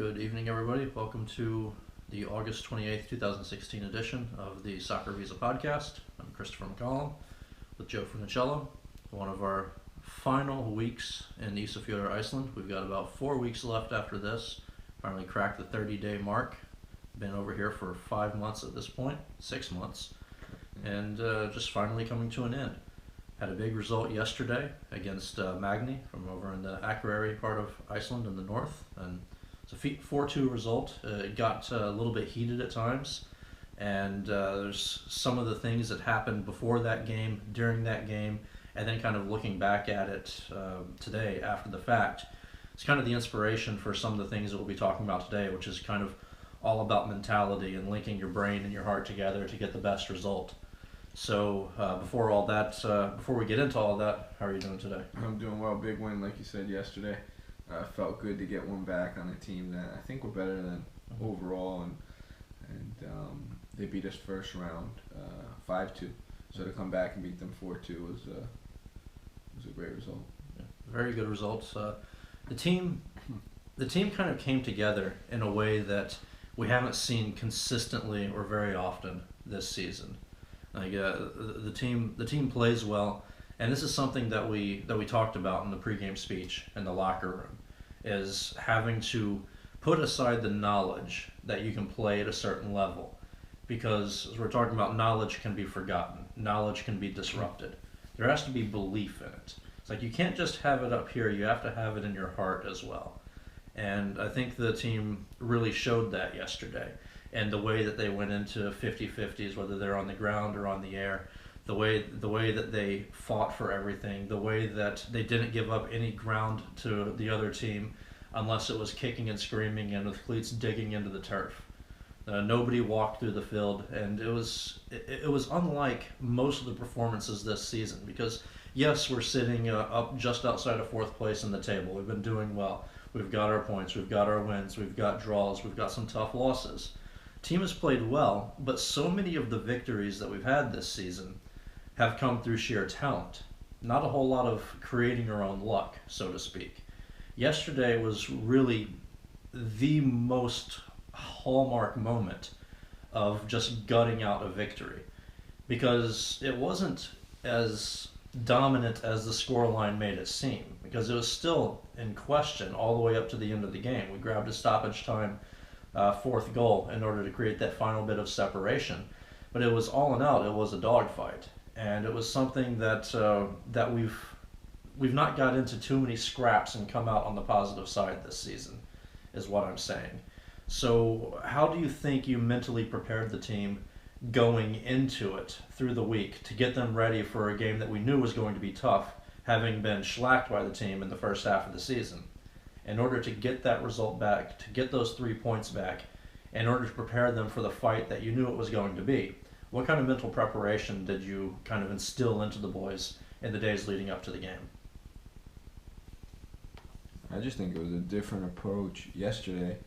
Good evening, everybody. Welcome to the August 28th, 2016 edition of the SoccerViza Podcast. I'm Christopher McCollum with Joe Funicello. One of our final weeks in Ísafjörður, Iceland. We've got about 4 weeks left after this. Finally cracked the 30-day mark. Been over here for 5 months at this point, 6 months, and just finally coming to an end. Had a big result yesterday against Magni from over in the Akureyri part of Iceland in the north, and it's a 4-2 result. It got a little bit heated at times, and there's some of the things that happened before that game, during that game, and then kind of looking back at it today after the fact. It's kind of the inspiration for some of the things that we'll be talking about today, which is kind of all about mentality and linking your brain and your heart together to get the best result. So before we get into all that, how are you doing today? I'm doing well. Big win, like you said yesterday. Felt good to get one back on a team that I think we're better than overall, and they beat us first round 5-2. So to come back and beat them 4-2 was a great result. Yeah, very good results. The team kind of came together in a way that we haven't seen consistently or very often this season. Like the team plays well, and this is something that we talked about in the pregame speech in the locker room, is having to put aside the knowledge that you can play at a certain level, because as we're talking about, knowledge can be forgotten, knowledge can be disrupted. There has to be belief in it. It's like you can't just have it up here; you have to have it in your heart as well. And I think the team really showed that yesterday. And the way that they went into 50-50s, whether they're on the ground or on the air, the way that they fought for everything, the way that they didn't give up any ground to the other team unless it was kicking and screaming and with cleats digging into the turf. Nobody walked through the field, and it was unlike most of the performances this season, because yes, we're sitting up just outside of fourth place in the table. We've been doing well. We've got our points, we've got our wins, we've got draws, we've got some tough losses. Team has played well, but so many of the victories that we've had this season have come through sheer talent. Not a whole lot of creating our own luck, so to speak. Yesterday was really the most hallmark moment of just gutting out a victory, because it wasn't as dominant as the scoreline made it seem, because it was still in question all the way up to the end of the game. We grabbed a stoppage time fourth goal in order to create that final bit of separation, but it was all in all, it was a dogfight, and it was something that we've not got into too many scraps and come out on the positive side this season, is what I'm saying. So how do you think you mentally prepared the team going into it through the week to get them ready for a game that we knew was going to be tough, having been shellacked by the team in the first half of the season? In order to get that result back, to get those 3 points back, in order to prepare them for the fight that you knew it was going to be, what kind of mental preparation did you kind of instill into the boys in the days leading up to the game? I just think it was a different approach yesterday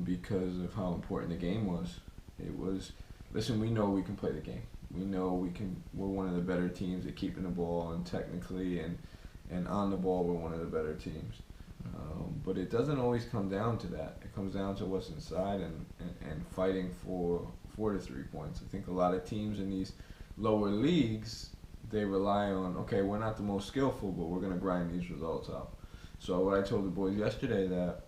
because of how important the game was. It was, listen, we know we can play the game. We know we're one of the better teams at keeping the ball, and technically and on the ball we're one of the better teams. But it doesn't always come down to that. It comes down to what's inside and fighting for the 3 points. I think a lot of teams in these lower leagues, they rely on, okay, we're not the most skillful, but we're going to grind these results out. So what I told the boys yesterday, that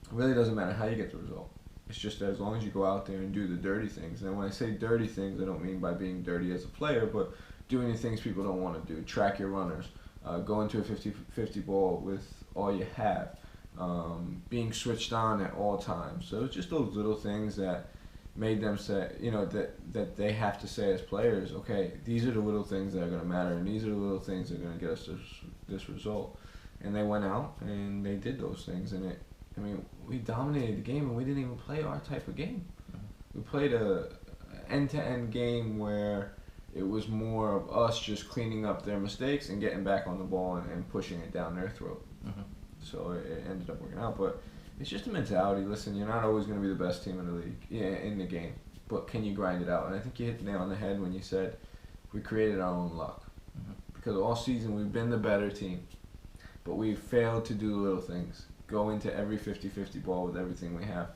it really doesn't matter how you get the result. It's just that as long as you go out there and do the dirty things. And when I say dirty things, I don't mean by being dirty as a player, but doing the things people don't want to do. Track your runners. Go into a 50-50 ball with all you have, being switched on at all times. So it's just those little things that made them say, that they have to say as players, okay, these are the little things that are going to matter, and these are the little things that are going to get us this result. And they went out and they did those things, and we dominated the game, and we didn't even play our type of game. We played a end-to-end game where it was more of us just cleaning up their mistakes and getting back on the ball and pushing it down their throat. So it ended up working out. But it's just a mentality. Listen, you're not always going to be the best team in the league, in the game, but can you grind it out? And I think you hit the nail on the head when you said we created our own luck. Because all season we've been the better team, but we've failed to do little things. go into every 50-50 ball with everything we have,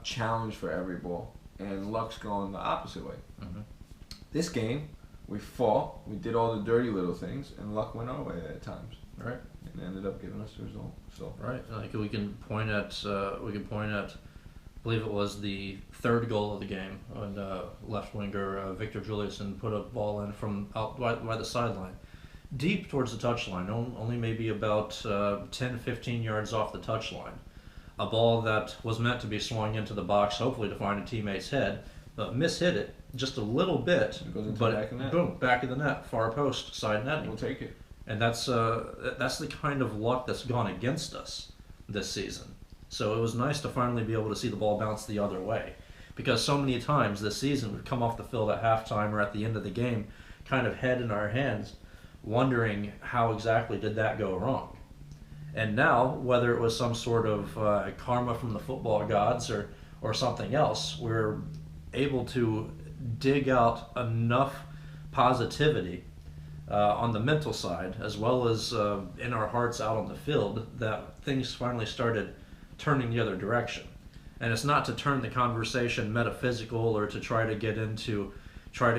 challenge for every ball, and luck's going the opposite way. Mm-hmm. This game, we fought, we did all the dirty little things, and luck went our way at times. Right. And ended up giving us the result. So. Right. Like we can point at, I believe it was the third goal of the game when left winger Victor Juliuson put a ball in from out by the sideline, deep towards the touchline, only maybe about 10-15 yards off the touchline. A ball that was meant to be swung into the box, hopefully to find a teammate's head, but mishit it just a little bit. It goes into but the back of the net. Boom, back of the net, far post, side netting. We'll take it. And that's the kind of luck that's gone against us this season. So it was nice to finally be able to see the ball bounce the other way, because so many times this season we've come off the field at halftime or at the end of the game, kind of head in our hands, wondering how exactly did that go wrong. And now, whether it was some sort of karma from the football gods or something else, we're able to dig out enough positivity on the mental side, as well as in our hearts out on the field, that things finally started turning the other direction. And it's not to turn the conversation metaphysical or to try to get into what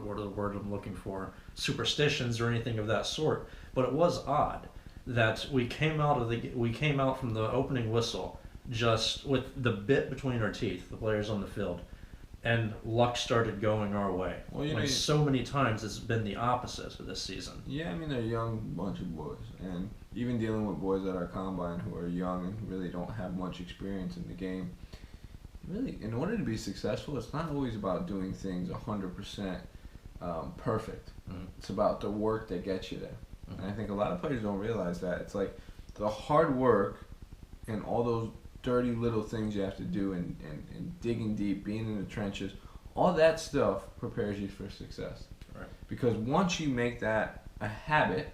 are the word I'm looking for, superstitions or anything of that sort. But it was odd that we came out from the opening whistle just with the bit between our teeth, the players on the field, and luck started going our way. Well, when so many times it's been the opposite of this season. Yeah, I mean, they're a young bunch of boys, and even dealing with boys at our combine who are young and really don't have much experience in the game, really, in order to be successful, it's not always about doing things 100% perfect. Mm-hmm. It's about the work that gets you there. Mm-hmm. And I think a lot of players don't realize that. It's like the hard work and all those dirty little things you have to do and digging deep, being in the trenches, all that stuff prepares you for success. Right. Because once you make that a habit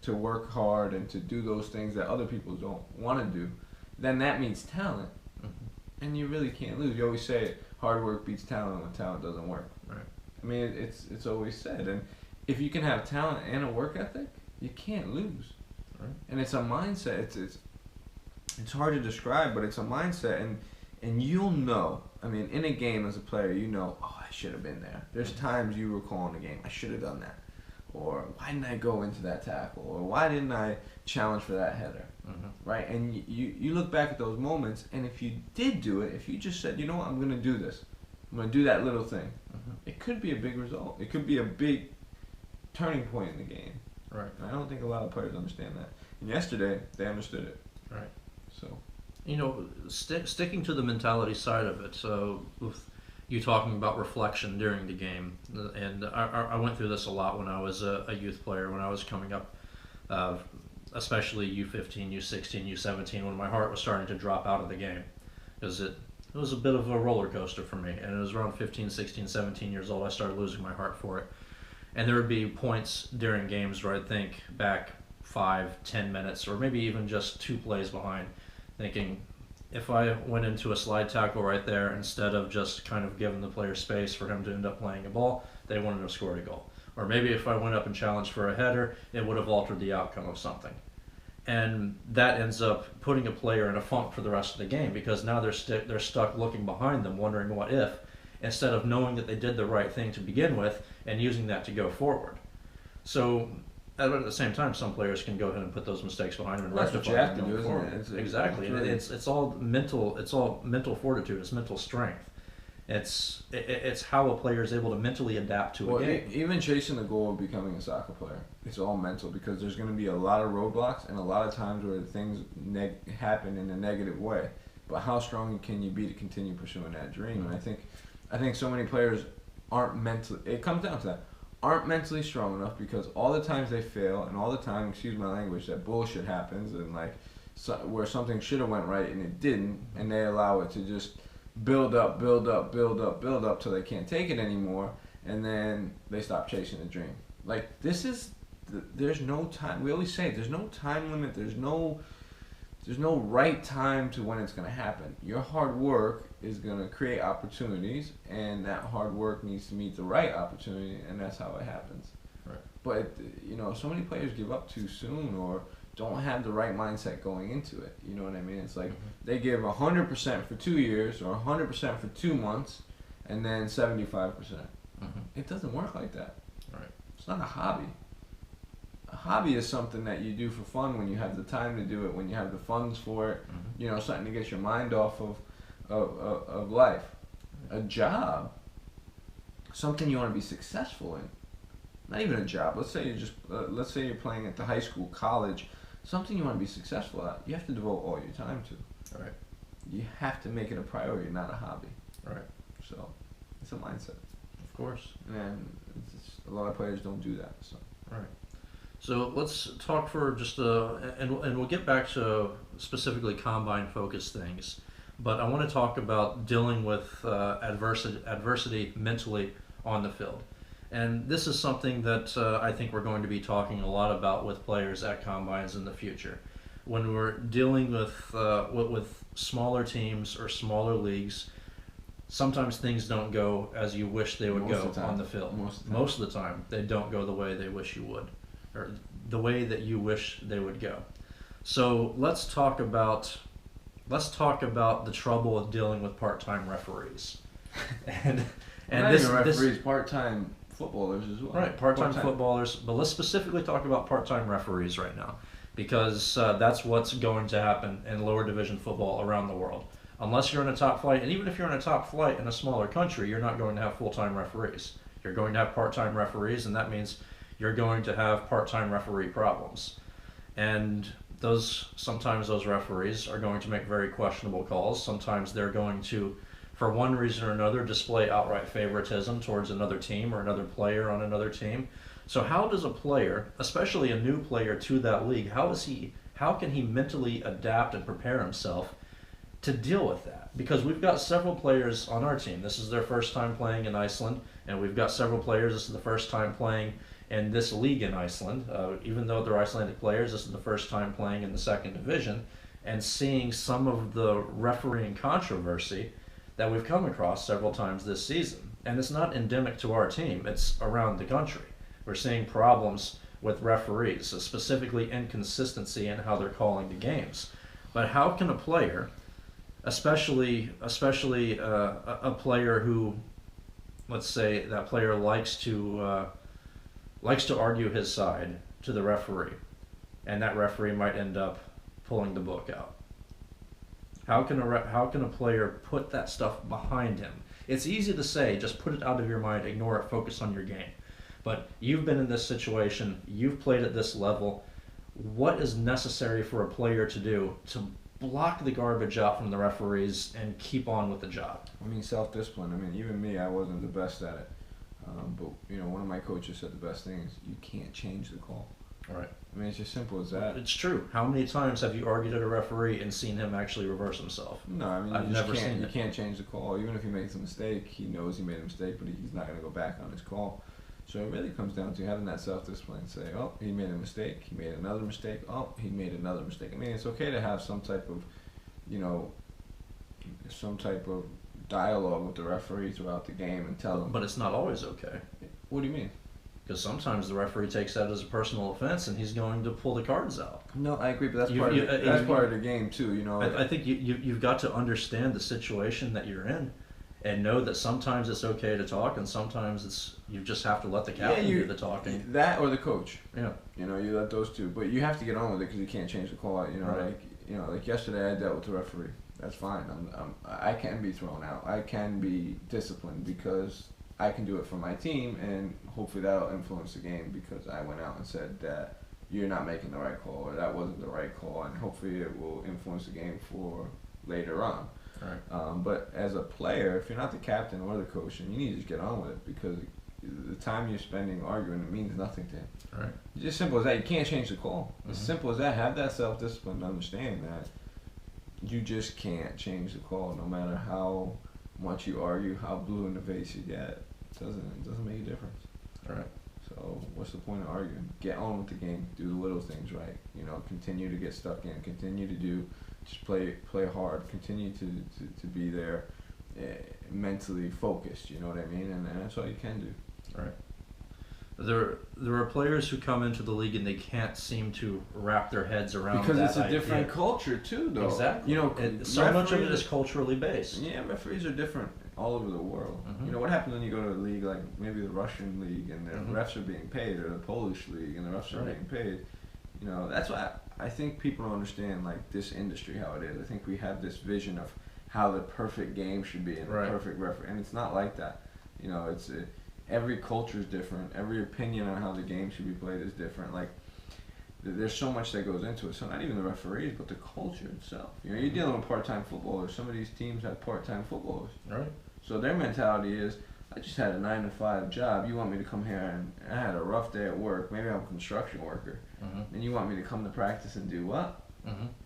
to work hard and to do those things that other people don't want to do, then that means talent. Mm-hmm. And you really can't lose. You always say it, hard work beats talent when talent doesn't work. Right. I mean, it's always said. And if you can have talent and a work ethic, you can't lose. Right. And it's a mindset. It's hard to describe, but it's a mindset, and you'll know. I mean, in a game as a player, you know, oh, I should have been there. There's times you recall in the game, I should have done that, or why didn't I go into that tackle, or why didn't I challenge for that header, mm-hmm. right? And you look back at those moments, and if you did do it, if you just said, you know what, I'm going to do this, I'm going to do that little thing, mm-hmm. It could be a big result. It could be a big turning point in the game. Right. And I don't think a lot of players understand that. And yesterday, they understood it. Right. So, sticking to the mentality side of it, so with you talking about reflection during the game, and I went through this a lot when I was a youth player, when I was coming up, especially U15, U16, U17, when my heart was starting to drop out of the game, because it was a bit of a roller coaster for me, and it was around 15, 16, 17 years old I started losing my heart for it. And there would be points during games where I'd think back 5-10 minutes, or maybe even just 2 plays behind, thinking if I went into a slide tackle right there, instead of just kind of giving the player space for him to end up playing a ball, they wouldn't have scored a goal. Or maybe if I went up and challenged for a header, it would have altered the outcome of something. And that ends up putting a player in a funk for the rest of the game, because now they're stuck looking behind them, wondering what if, instead of knowing that they did the right thing to begin with and using that to go forward. So at the same time, some players can go ahead and put those mistakes behind them and rectify them going forward. Exactly. It's all mental. It's all mental fortitude. It's mental strength. It's how a player is able to mentally adapt to a game. Even chasing the goal of becoming a soccer player, it's all mental, because there's going to be a lot of roadblocks and a lot of times where things happen in a negative way. But how strong can you be to continue pursuing that dream? Mm-hmm. And I think so many players aren't mentally. It comes down to that. Aren't mentally strong enough, because all the times they fail and all the time, excuse my language, that bullshit happens, and where something should have went right and it didn't, and they allow it to just build up till they can't take it anymore, and then they stop chasing the dream. There's no time. We always say there's no time limit. There's no right time to when it's going to happen. Your hard work is going to create opportunities, and that hard work needs to meet the right opportunity, and that's how it happens. Right. But so many players give up too soon or don't have the right mindset going into it. You know what I mean? It's like they give 100% for 2 years or 100% for 2 months, and then 75%. It doesn't work like that. Right. It's not a hobby. A hobby is something that you do for fun when you have the time to do it, when you have the funds for it. Something to get your mind off of life. A job, something you want to be successful in. Not even a job. Let's say you're playing at the high school, college, something you want to be successful at. You have to devote all your time to. Right. You have to make it a priority, not a hobby. Right. So it's a mindset. Of course. And a lot of players don't do that. So. Right. So let's talk for just and we'll get back to specifically combine focused things, but I want to talk about dealing with adversity mentally on the field. And this is something that I think we're going to be talking a lot about with players at combines in the future. When we're dealing with smaller teams or smaller leagues, sometimes things don't go as you wish they would go on the field. Most of the time, they don't go the way they wish you would, or the way that you wish they would go. So let's talk about the trouble of dealing with part-time referees. and this referees, part-time footballers as well. Right, part-time footballers. But let's specifically talk about part-time referees right now, because that's what's going to happen in lower division football around the world. Unless you're in a top flight, and even if you're in a top flight in a smaller country, you're not going to have full-time referees. You're going to have part-time referees, and that means you're going to have part-time referee problems. And sometimes those referees are going to make very questionable calls. Sometimes they're going to, for one reason or another, display outright favoritism towards another team or another player on another team. So how does a player, especially a new player to that league, how can he mentally adapt and prepare himself to deal with that? Because we've got several players on our team. This is their first time playing in Iceland, and we've got several players, this is the first time playing in this league in Iceland. Even though they're Icelandic players, this is the first time playing in the second division, and seeing some of the refereeing controversy that we've come across several times this season. And it's not endemic to our team, it's around the country. We're seeing problems with referees, so specifically inconsistency in how they're calling the games. But how can a player, especially a player who, let's say that player likes to argue his side to the referee, and that referee might end up pulling the book out. How can a player put that stuff behind him? It's easy to say, just put it out of your mind, ignore it, focus on your game. But you've been in this situation, you've played at this level. What is necessary for a player to do to block the garbage out from the referees and keep on with the job? I mean, self-discipline. I mean, even me, I wasn't the best at it. But one of my coaches said the best thing is you can't change the call. Right. I mean, it's just simple as that. It's true. How many times have you argued at a referee and seen him actually reverse himself? No, I mean, I've never seen it. You can't change the call. Even if he makes a mistake, he knows he made a mistake, but he's not going to go back on his call. So it really comes down to having that self-discipline. Say, oh, he made a mistake. He made another mistake. Oh, he made another mistake. I mean, it's okay to have some type of, dialogue with the referee throughout the game and tell him. But it's not always okay. What do you mean? Because sometimes the referee takes that as a personal offense and he's going to pull the cards out. No, I agree, but that's part of the game too. I think you've got to understand the situation that you're in, and know that sometimes it's okay to talk, and sometimes you just have to let the captain do the talking. That or the coach. Yeah. You let those two, but you have to get on with it because you can't change the call. Right. Like yesterday, I dealt with the referee. That's fine. I can be thrown out. I can be disciplined because I can do it for my team, and hopefully that'll influence the game because I went out and said that you're not making the right call or that wasn't the right call, and hopefully it will influence the game for later on. Right. But as a player, if you're not the captain or the coach, then you need to just get on with it because the time you're spending arguing, it means nothing to him. Right. It's just simple as that. You can't change the call. Mm-hmm. As simple as that. Have that self-discipline to understand that you just can't change the call no matter how much you argue, how blue in the face you get. It doesn't make a difference. Right. So what's the point of arguing? Get on with the game. Do the little things right. Continue to get stuck in. Continue to just play hard. Continue to be there, mentally focused. You know what I mean? And that's all you can do. Right. There are players who come into the league and they can't seem to wrap their heads around because that it's a idea. different culture too, though. Exactly. You know, so much of it is culturally based. Yeah, referees are different all over the world. You know what happens when you go to a league like maybe the Russian league and the refs are being paid, or the Polish league and the refs are being paid. You know, that's why I think people don't understand like this industry how it is. I think we have this vision of how the perfect game should be and the perfect referee, and it's not like that. You know, it's every culture is different. Every opinion on how the game should be played is different. Like, there's so much that goes into it. So not even the referees, but the culture itself. You know, you're dealing with part-time footballers. Some of these teams have part-time footballers. Right. So their mentality is, I just had a 9-to-5 job. You want me to come here and I had a rough day at work. Maybe I'm a construction worker. And you want me to come to practice and do what?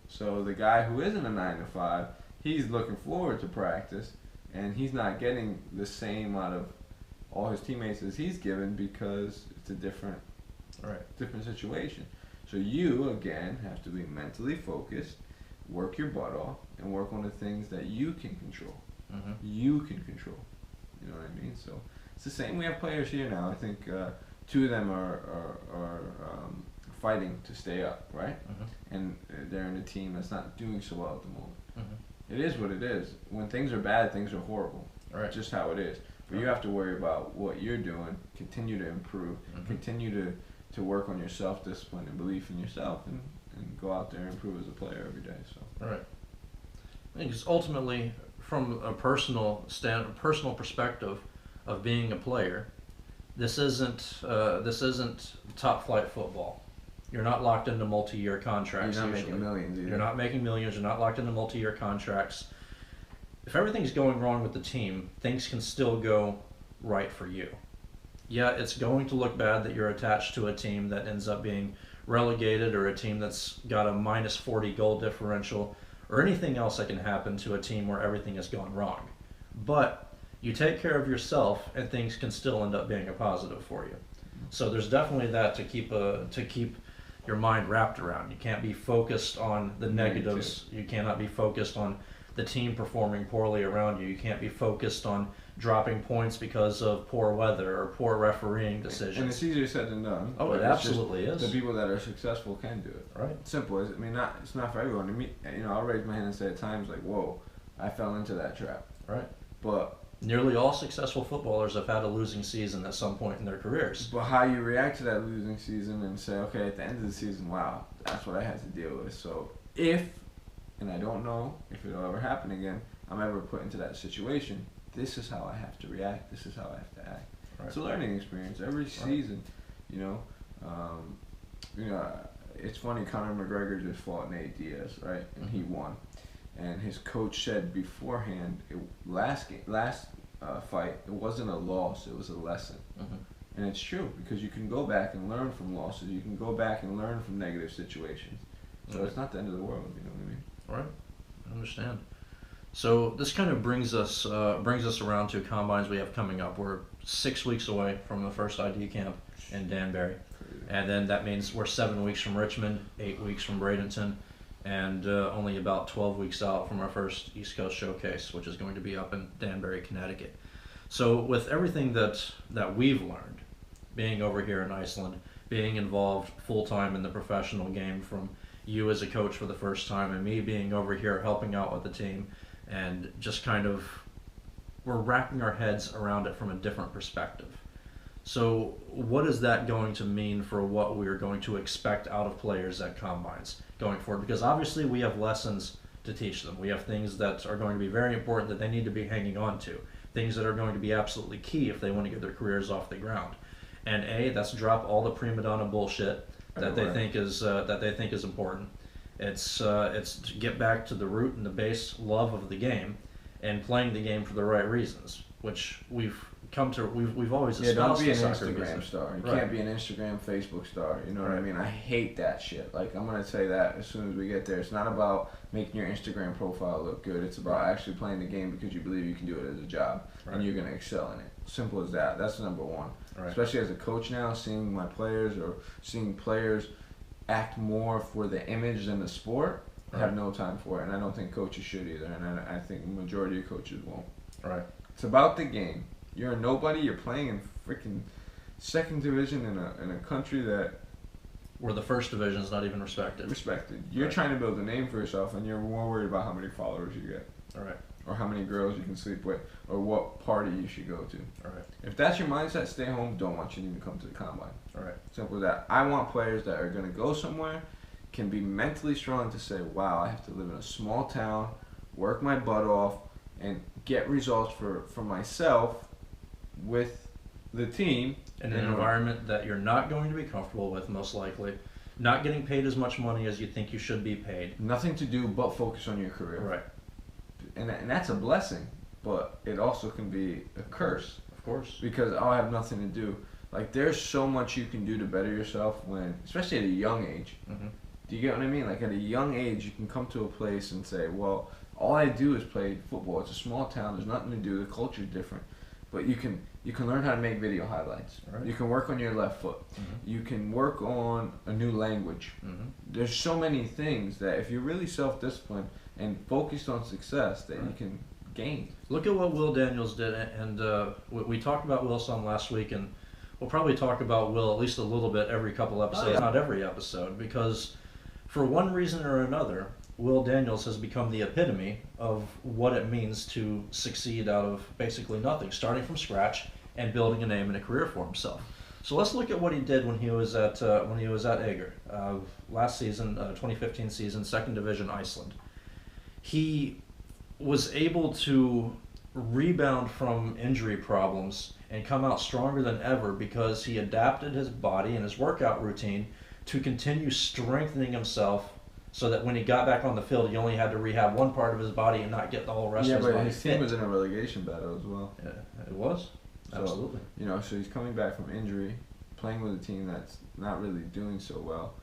So the guy who isn't a 9-to-5, he's looking forward to practice, and he's not getting the same out of all his teammates as he's given because it's a different situation. So you, again, have to be mentally focused, work your butt off, and work on the things that you can control. You can control. You know what I mean? So it's the same. We have players here now. I think 2 of them are fighting to stay up, right? And they're in a team that's not doing so well at the moment. It is what it is. When things are bad, things are horrible. Right. Just how it is. But you have to worry about what you're doing, continue to improve, continue to work on your self-discipline and belief in yourself, and go out there and improve as a player every day. So. Right. I think it's ultimately, from a personal perspective of being a player, this isn't top flight football. You're not locked into multi-year contracts. You're not making millions either. You're not making millions. You're not locked into multi-year contracts. If everything's going wrong with the team, things can still go right for you. Yeah, it's going to look bad that you're attached to a team that ends up being relegated, or a team that's got a minus 40 goal differential, or anything else that can happen to a team where everything has gone wrong. But you take care of yourself, and things can still end up being a positive for you. So there's definitely that to keep your mind wrapped around. You can't be focused on the negatives. You cannot be focused on the team performing poorly around you. You can't be focused on dropping points because of poor weather or poor refereeing decisions. And it's easier said than done. Oh, it absolutely is. The people that are successful can do it. Right. Simple. I mean, it's not for everyone. I mean, you know, I'll raise my hand and say at times like, "Whoa, I fell into that trap." Right. But nearly all successful footballers have had a losing season at some point in their careers. But how you react to that losing season and say, okay, at the end of the season, wow, that's what I had to deal with. So if, and I don't know if it'll ever happen again, I'm ever put into that situation, this is how I have to react. This is how I have to act. Right. It's a learning experience. Every season, you know, it's funny, Conor McGregor just fought Nate Diaz, right? And he won. And his coach said beforehand, last fight, it wasn't a loss, it was a lesson. And it's true, because you can go back and learn from losses. You can go back and learn from negative situations. So it's not the end of the world, you know what I mean? Right. I understand. So this kind of brings us around to combines we have coming up. We're 6 weeks away from the first ID camp in Danbury. And then that means we're 7 weeks from Richmond, 8 weeks from Bradenton, and only about 12 weeks out from our first East Coast Showcase, which is going to be up in Danbury, Connecticut. So with everything that we've learned, being over here in Iceland, being involved full-time in the professional game, from you as a coach for the first time and me being over here helping out with the team, and just kind of, we're wrapping our heads around it from a different perspective. So what is that going to mean for what we're going to expect out of players at combines going forward? Because obviously we have lessons to teach them. We have things that are going to be very important that they need to be hanging on to. Things that are going to be absolutely key if they want to get their careers off the ground. And that's drop all the prima donna bullshit that they think is important. It's to get back to the root and the base love of the game, and playing the game for the right reasons, which we've always espoused. Don't be an SoccerViza Instagram star. You can't be an Instagram, Facebook star. You know what I mean? I hate that shit. Like, I'm gonna say that as soon as we get there. It's not about making your Instagram profile look good. It's about actually playing the game because you believe you can do it as a job and you're gonna excel in it. Simple as that. That's number one. Especially as a coach now, seeing my players or seeing players act more for the image than the sport. I have no time for it, and I don't think coaches should either. And I think the majority of coaches won't. Right. It's about the game. You're a nobody. You're playing in freaking second division in a country that where the first division is not even respected. You're right. trying to build a name for yourself, and you're more worried about how many followers you get. All right. Or how many girls you can sleep with, or what party you should go to. All right. If that's your mindset, stay home. Don't want you to even come to the combine. All right. Simple as that. I want players that are going to go somewhere, can be mentally strong to say, wow, I have to live in a small town, work my butt off, and get results for myself with the team. In an environment that you're not going to be comfortable with, most likely. Not getting paid as much money as you think you should be paid. Nothing to do but focus on your career. Right. And that's a blessing, but it also can be a curse. Of course. Because I'll have nothing to do. Like, there's so much you can do to better yourself especially at a young age. Mm-hmm. Do you get what I mean? Like, at a young age, you can come to a place and say, well, all I do is play football. It's a small town. There's nothing to do. The culture's different. But you can learn how to make video highlights. Right. You can work on your left foot. Mm-hmm. You can work on a new language. Mm-hmm. There's so many things that if you're really self-disciplined and focused on success, that you can gain. Look at what Will Daniels did, and we talked about Will some last week, and we'll probably talk about Will at least a little bit every couple episodes, not every episode, because for one reason or another, Will Daniels has become the epitome of what it means to succeed out of basically nothing, starting from scratch and building a name and a career for himself. So let's look at what he did when he was at Ager last season, 2015 season, second division Iceland. He was able to rebound from injury problems and come out stronger than ever because he adapted his body and his workout routine to continue strengthening himself so that when he got back on the field, he only had to rehab one part of his body and not get the whole rest of his body. Yeah, but his team was in a relegation battle as well. Yeah, it was. So, absolutely. So he's coming back from injury, playing with a team that's not really doing so well.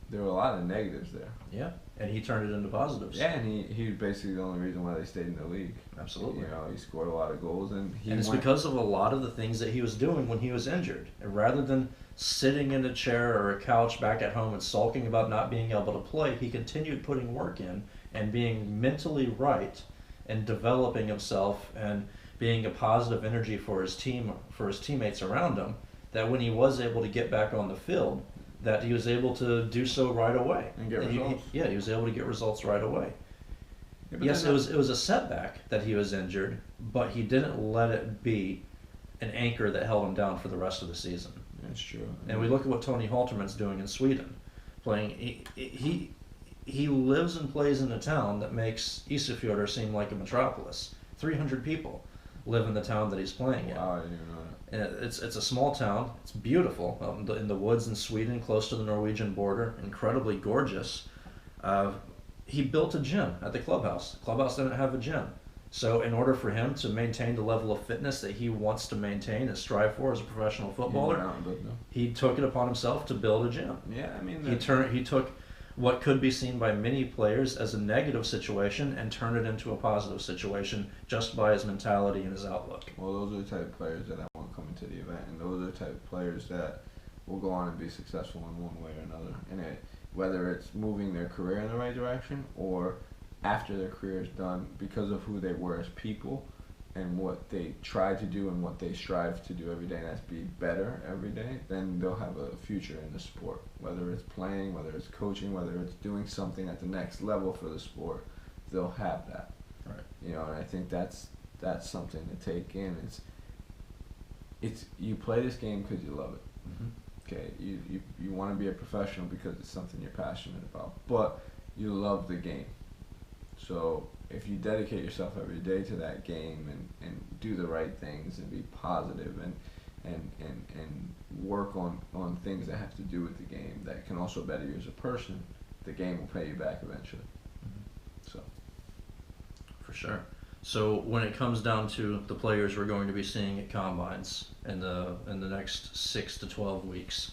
There were a lot of negatives there. Yeah, and he turned it into positives. Yeah, and he was basically the only reason why they stayed in the league. Absolutely. He scored a lot of goals, and it's because of a lot of the things that he was doing when he was injured. And rather than sitting in a chair or a couch back at home and sulking about not being able to play, he continued putting work in and being mentally right and developing himself and being a positive energy for his team, for his teammates around him, that when he was able to get back on the field, that he was able to do so right away. And get results. He was able to get results right away. Yeah, yes, it was a setback that he was injured, but he didn't let it be an anchor that held him down for the rest of the season. That's true. And we look at what Tony Halterman's doing in Sweden, playing. He lives and plays in a town that makes Isafjordur seem like a metropolis. 300 people live in the town that he's playing in. Wow, I didn't even know that. And it's a small town. It's beautiful in the woods in Sweden, close to the Norwegian border. Incredibly gorgeous. He built a gym at the clubhouse. The clubhouse didn't have a gym. So in order for him to maintain the level of fitness that he wants to maintain and strive for as a professional footballer, he took it upon himself to build a gym. Yeah, I mean, he took what could be seen by many players as a negative situation and turned it into a positive situation just by his mentality and his outlook. Well, those are the type of players that I want coming to the event, and those are the type of players that will go on and be successful in one way or another. And whether it's moving their career in the right direction or after their career is done, because of who they were as people and what they try to do and what they strive to do every day, and that's be better every day, then they'll have a future in the sport. Whether it's playing, whether it's coaching, whether it's doing something at the next level for the sport, they'll have that. Right. And I think that's something to take in. It's you play this game because you love it. Mm-hmm. Okay, you want to be a professional because it's something you're passionate about, but you love the game. So if you dedicate yourself every day to that game and do the right things and be positive and work on things that have to do with the game that can also better you as a person, the game will pay you back eventually. Mm-hmm. So for sure. So when it comes down to the players we're going to be seeing at combines in the next 6 to 12 weeks,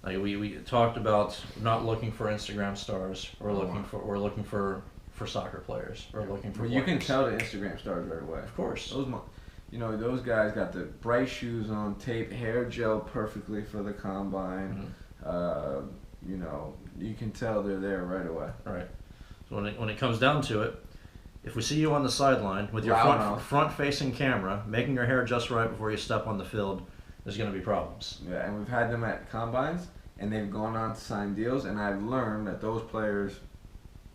like we talked about not looking for Instagram stars, we're looking for soccer players. We're looking for. Well, you can tell the Instagram stars right away. Of course. Those guys got the bright shoes on, tape, hair gel perfectly for the combine. Mm-hmm. You can tell they're there right away. Right. So when it comes down to it, if we see you on the sideline with your front-facing camera, making your hair just right before you step on the field, there's going to be problems. Yeah, and we've had them at combines, and they've gone on to sign deals, and I've learned that those players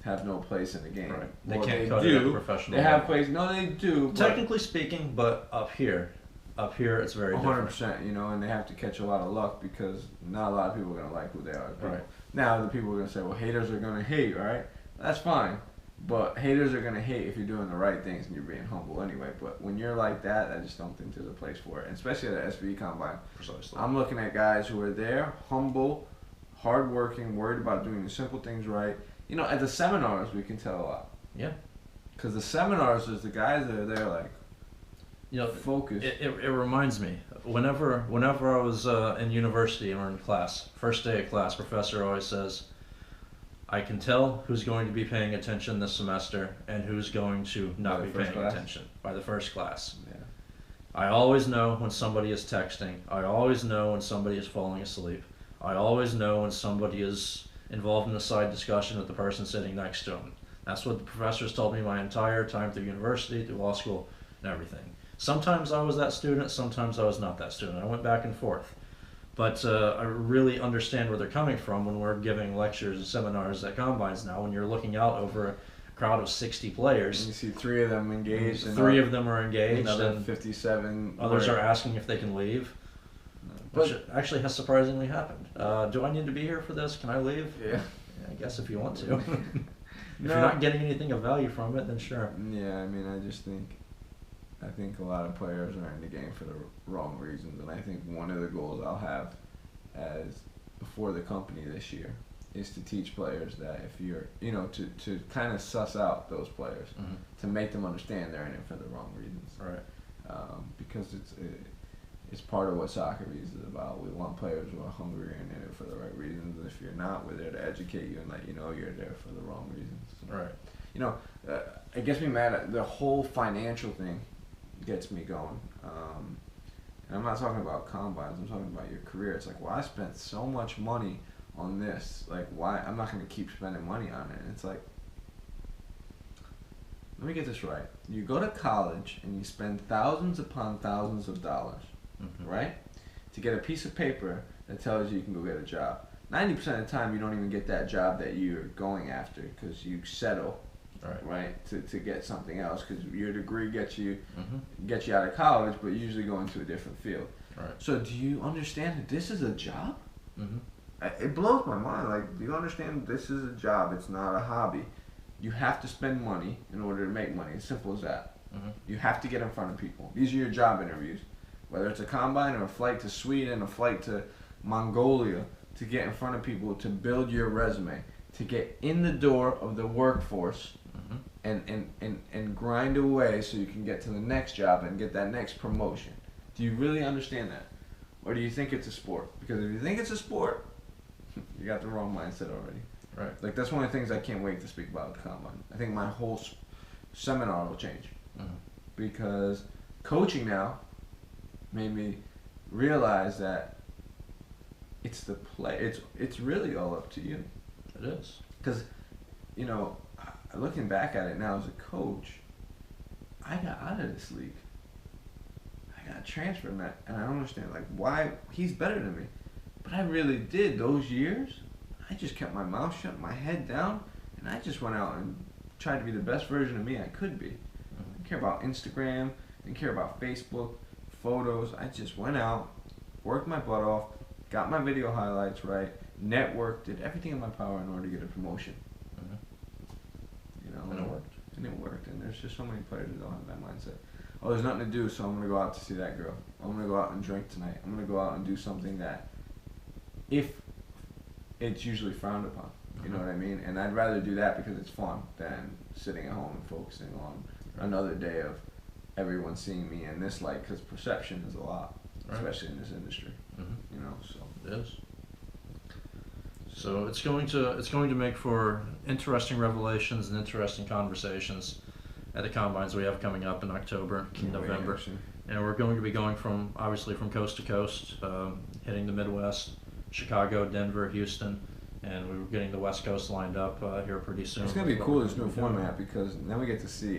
have no place in the game. Right. They Or can't cut it at the professional They have level. place. No, they do. Technically speaking, but up here it's very different. 100%, you know, and they have to catch a lot of luck because not a lot of people are going to like who they are. Right. Now, the people are going to say, well, haters are going to hate, right? That's fine. But haters are going to hate if you're doing the right things and you're being humble anyway. But when you're like that, I just don't think there's a place for it. And especially at the SB Combine. Precisely. I'm looking at guys who are there, humble, hardworking, worried about doing the simple things right. You know, at the seminars, we can tell a lot. Yeah. Because the seminars is the guys that are there, like, focused. It reminds me, whenever I was in university or in class, first day of class, professor always says, I can tell who's going to be paying attention this semester and who's going to not be paying attention by the first class. Yeah. I always know when somebody is texting. I always know when somebody is falling asleep. I always know when somebody is involved in a side discussion with the person sitting next to them. That's what the professors told me my entire time through university, through law school, and everything. Sometimes I was that student, sometimes I was not that student. I went back and forth. But I really understand where they're coming from when we're giving lectures and seminars at combines now, when you're looking out over a crowd of 60 players. And you see 3 of them engaged. Three of them are engaged. Another 57. Others are asking if they can leave. Which actually has surprisingly happened. Do I need to be here for this? Can I leave? Yeah. I guess if you want to. If you're not getting anything of value from it, then sure. Yeah, I mean, I think a lot of players are in the game for the wrong reasons, and I think one of the goals I'll have for the company this year is to teach players that if you're, to kind of suss out those players, to make them understand they're in it for the wrong reasons. Right. Because it's part of what SoccerViza is about. We want players who are hungry and in it for the right reasons. If you're not, we're there to educate you and let you know you're there for the wrong reasons. Right. It gets me mad at the whole financial thing. Gets me going. And I'm not talking about combines. I'm talking about your career. It's like, well, I spent so much money on this. Like, why? I'm not going to keep spending money on it. And it's like, let me get this right. You go to college and you spend thousands upon thousands of dollars, right? To get a piece of paper that tells you can go get a job. 90% of the time, you don't even get that job that you're going after because you settle. Right, to get something else because your degree gets you out of college, but you usually go into a different field. Right. So do you understand that this is a job? It blows my mind. Like, do you understand this is a job? It's not a hobby. You have to spend money in order to make money. As simple as that. You have to get in front of people. These are your job interviews, whether it's a combine or a flight to Sweden, a flight to Mongolia, to get in front of people to build your resume, to get in the door of the workforce. And grind away so you can get to the next job and get that next promotion. Do you really understand that? Or do you think it's a sport? Because if you think it's a sport, you got the wrong mindset already. Right. Like, that's one of the things I can't wait to speak about at the combine. I think my whole seminar will change. Because coaching now made me realize that it's the play. It's really all up to you. It is. Because, looking back at it now as a coach, I got out of this league. I got transferred, and I don't understand, like, why he's better than me. But I really did. Those years, I just kept my mouth shut, my head down, and I just went out and tried to be the best version of me I could be. I didn't care about Instagram, didn't care about Facebook, photos. I just went out, worked my butt off, got my video highlights right, networked, did everything in my power in order to get a promotion. And it worked. And it worked. And there's just so many players that don't have that mindset. Oh, there's nothing to do, so I'm going to go out to see that girl. I'm going to go out and drink tonight. I'm going to go out and do something that, if it's usually frowned upon. You know what I mean? And I'd rather do that because it's fun than sitting at home and focusing on another day of everyone seeing me in this light, because perception is a lot, especially in this industry. So it is. So it's going to make for interesting revelations and interesting conversations at the combines we have coming up in October, November, and we're going to be going from coast to coast, hitting the Midwest, Chicago, Denver, Houston, and we're getting the West Coast lined up here pretty soon. It's going to be cool, this new format, because then we get to see